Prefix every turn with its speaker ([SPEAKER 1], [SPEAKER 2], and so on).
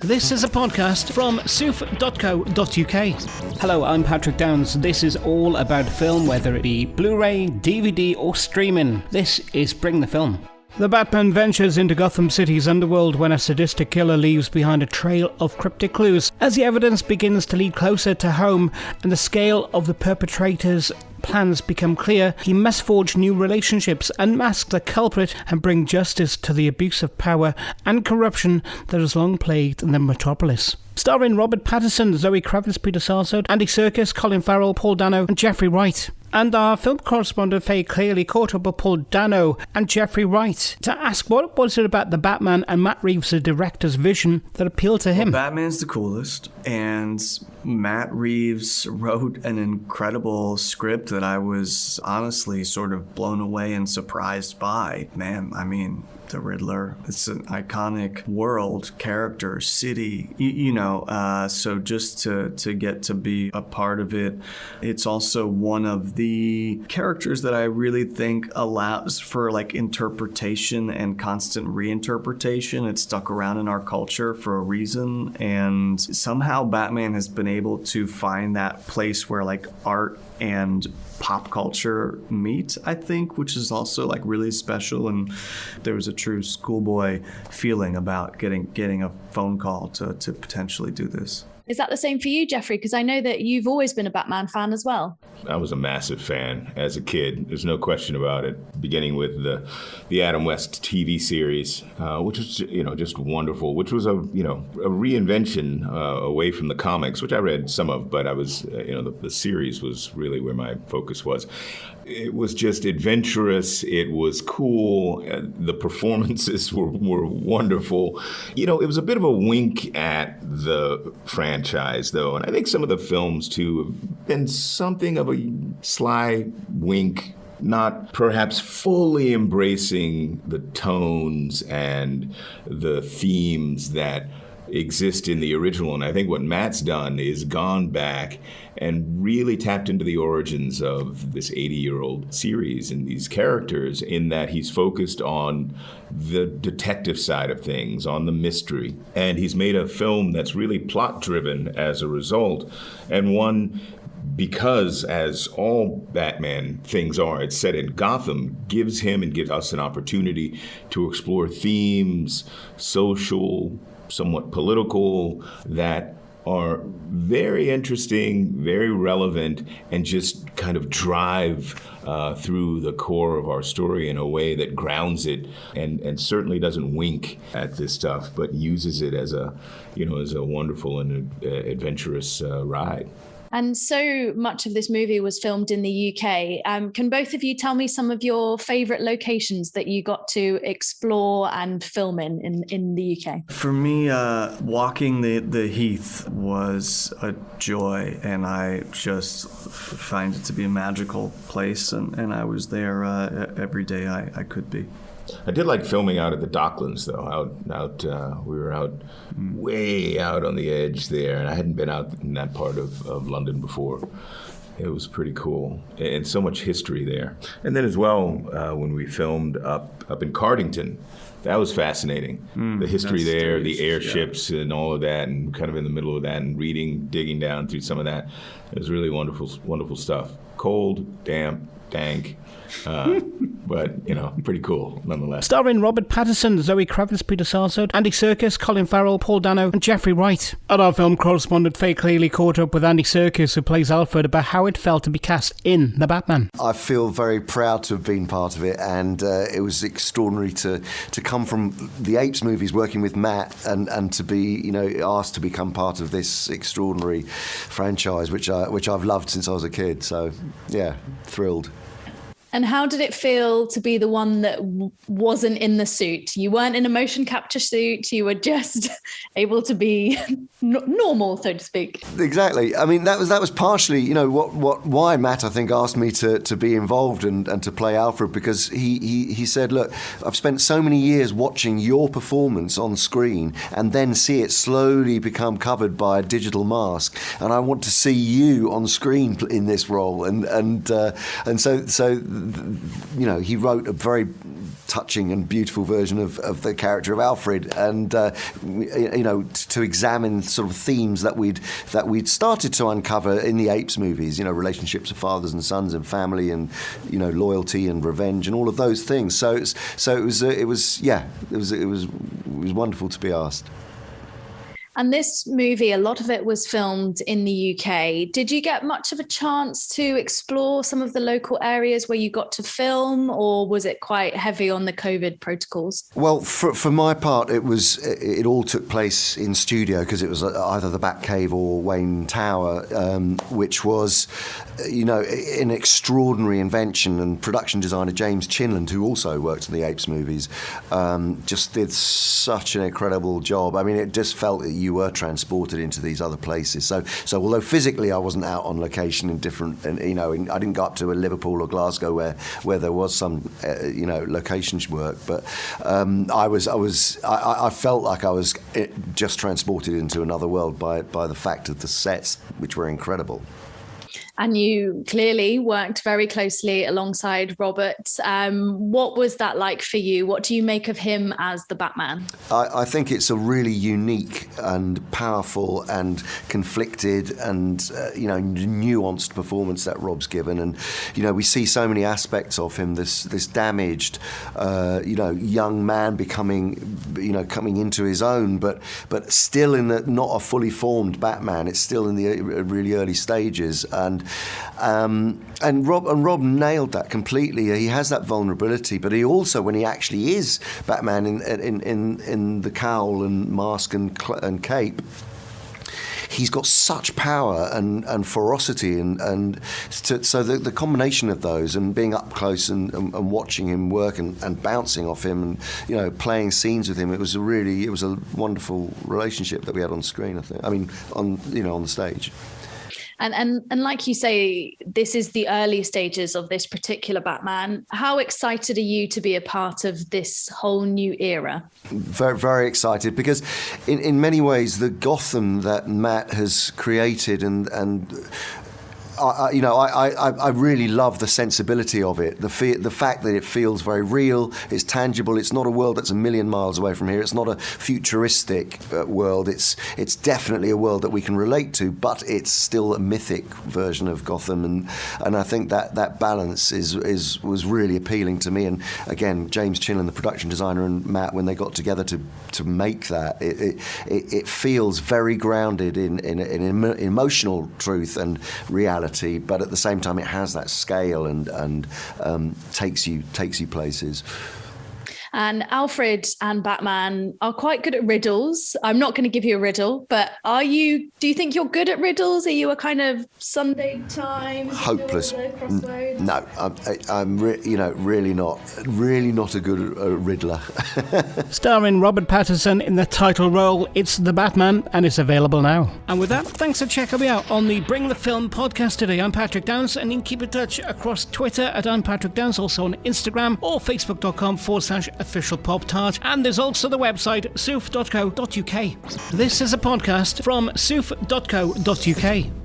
[SPEAKER 1] This is a podcast from soof.co.uk. Hello, I'm Patrick Downs. This is all about film, whether it be Blu-ray, DVD or streaming. This is Bring the Film. The Batman ventures into Gotham City's underworld when a sadistic killer leaves behind a trail of cryptic clues. As the evidence begins to lead closer to home and the scale of the perpetrator's plans become clear, he must forge new relationships, unmask the culprit and bring justice to the abuse of power and corruption that has long plagued the metropolis. Starring Robert Pattinson, Zoe Kravitz, Peter Sarsgaard, Andy Serkis, Colin Farrell, Paul Dano and Jeffrey Wright. And our film correspondent Fae Clerey caught up with Paul Dano and Jeffrey Wright to ask what was it about the Batman and Matt Reeves, the director's vision, that appealed to him.
[SPEAKER 2] Well, Batman's the coolest, and Matt Reeves wrote an incredible script that I was honestly sort of blown away and surprised by. Man, I mean, the Riddler, it's an iconic world, character, city, so just to get to be a part of it. It's also one of the characters that I really think allows for like interpretation and constant reinterpretation. It's stuck around in our culture for a reason, and somehow Batman has been able to find that place where like art and pop culture meet, I think, which is also like really special. And there was a true schoolboy feeling about getting a phone call to potentially do this.
[SPEAKER 3] Is that the same for you, Jeffrey? Because I know that you've always been a Batman fan as well.
[SPEAKER 4] I was a massive fan as a kid. There's no question about it. Beginning with the Adam West TV series, which was just wonderful. Which was a reinvention away from the comics, which I read some of, but I was the series was really where my focus was. It was just adventurous. It was cool. The performances were wonderful. It was a bit of a wink at the franchise, though. And I think some of the films, too, have been something of a sly wink, not perhaps fully embracing the tones and the themes that exist in the original. And I think what Matt's done is gone back and really tapped into the origins of this 80-year-old series and these characters, in that he's focused on the detective side of things, on the mystery. And he's made a film that's really plot-driven as a result, and one, because as all Batman things are, it's set in Gotham, gives him and gives us an opportunity to explore themes, social, somewhat political, that are very interesting, very relevant, and just kind of drive through the core of our story in a way that grounds it and certainly doesn't wink at this stuff, but uses it as a wonderful and adventurous ride.
[SPEAKER 3] And so much of this movie was filmed in the UK. Can both of you tell me some of your favourite locations that you got to explore and film in the UK?
[SPEAKER 2] For me, walking the Heath was a joy, and I just find it to be a magical place, and I was there every day I could be.
[SPEAKER 4] I did like filming out at the Docklands, though. We were out way out on the edge there, and I hadn't been out in that part of London before. It was pretty cool, and so much history there. And then as well, when we filmed up in Cardington, that was fascinating. The history there, the airships and all of that, and kind of in the middle of that, and digging down through some of that. It was really wonderful, wonderful stuff. Cold, damp, dank. But, pretty cool nonetheless.
[SPEAKER 1] Starring Robert Pattinson, Zoe Kravitz, Peter Sarsgaard, Andy Serkis, Colin Farrell, Paul Dano and Jeffrey Wright. And our film correspondent Fae Clerey caught up with Andy Serkis, who plays Alfred, about how it felt to be cast in The Batman.
[SPEAKER 5] I feel very proud to have been part of it, and it was extraordinary to come from the Apes movies, working with Matt, and to be asked to become part of this extraordinary franchise, which I've loved since I was a kid. So yeah, thrilled.
[SPEAKER 3] And how did it feel to be the one that wasn't in the suit? You weren't in a motion capture suit. You were just able to be normal, so to speak.
[SPEAKER 5] Exactly. I mean, that was partially, why Matt, I think, asked me to be involved and to play Alfred, because he said, look, I've spent so many years watching your performance on screen and then see it slowly become covered by a digital mask, and I want to see you on screen in this role. And so he wrote a very touching and beautiful version of the character of Alfred, and to examine sort of themes that we'd started to uncover in the Apes movies, relationships of fathers and sons and family, and loyalty and revenge and all of those things. So it was wonderful to be asked.
[SPEAKER 3] And this movie, a lot of it was filmed in the UK. Did you get much of a chance to explore some of the local areas where you got to film, or was it quite heavy on the COVID protocols?
[SPEAKER 5] Well, for my part, it all took place in studio, because it was either the Batcave or Wayne Tower, which was, an extraordinary invention. And production designer James Chinland, who also worked in the Apes movies, just did such an incredible job. I mean, it just felt that you were transported into these other places. So although physically I wasn't out on location in different, I didn't go up to a Liverpool or Glasgow where there was some, location work, but I felt like I was just transported into another world by the fact of the sets, which were incredible.
[SPEAKER 3] And you clearly worked very closely alongside Robert. What was that like for you? What do you make of him as the Batman?
[SPEAKER 5] I think it's a really unique and powerful and conflicted and, nuanced performance that Rob's given. And, we see so many aspects of him, this damaged, young man coming into his own, but still not a fully formed Batman. It's still in the really early stages. And Rob nailed that completely. He has that vulnerability, but he also, when he actually is Batman in the cowl and mask and cape, he's got such power and ferocity, so the combination of those, and being up close and watching him work and bouncing off him and playing scenes with him, it was a wonderful relationship that we had on screen. I think. I mean, on the stage.
[SPEAKER 3] And like you say, this is the early stages of this particular Batman. How excited are you to be a part of this whole new era?
[SPEAKER 5] Very, very excited, because in many ways the Gotham that Matt has created and I really love the sensibility of it. The fact that it feels very real, it's tangible. It's not a world that's a million miles away from here. It's not a futuristic world. It's definitely a world that we can relate to, but it's still a mythic version of Gotham. And I think that balance was really appealing to me. And again, James Chinland, the production designer, and Matt, when they got together to make that, it feels very grounded in emotional truth and reality. But at the same time, it has that scale and takes you places.
[SPEAKER 3] And Alfred and Batman are quite good at riddles. I'm not going to give you a riddle, but do you think you're good at riddles? Are you a kind of Sunday Times?
[SPEAKER 5] Hopeless. No, I'm really not a good riddler.
[SPEAKER 1] Starring Robert Pattinson in the title role, it's The Batman, and it's available now. And with that, thanks for checking me out on the Bring the Film podcast today. I'm Patrick Downs, and you can keep in touch across Twitter at I'm Patrick Downs, also on Instagram or facebook.com/official Pop Tart, and there's also the website soof.co.uk. This is a podcast from soof.co.uk.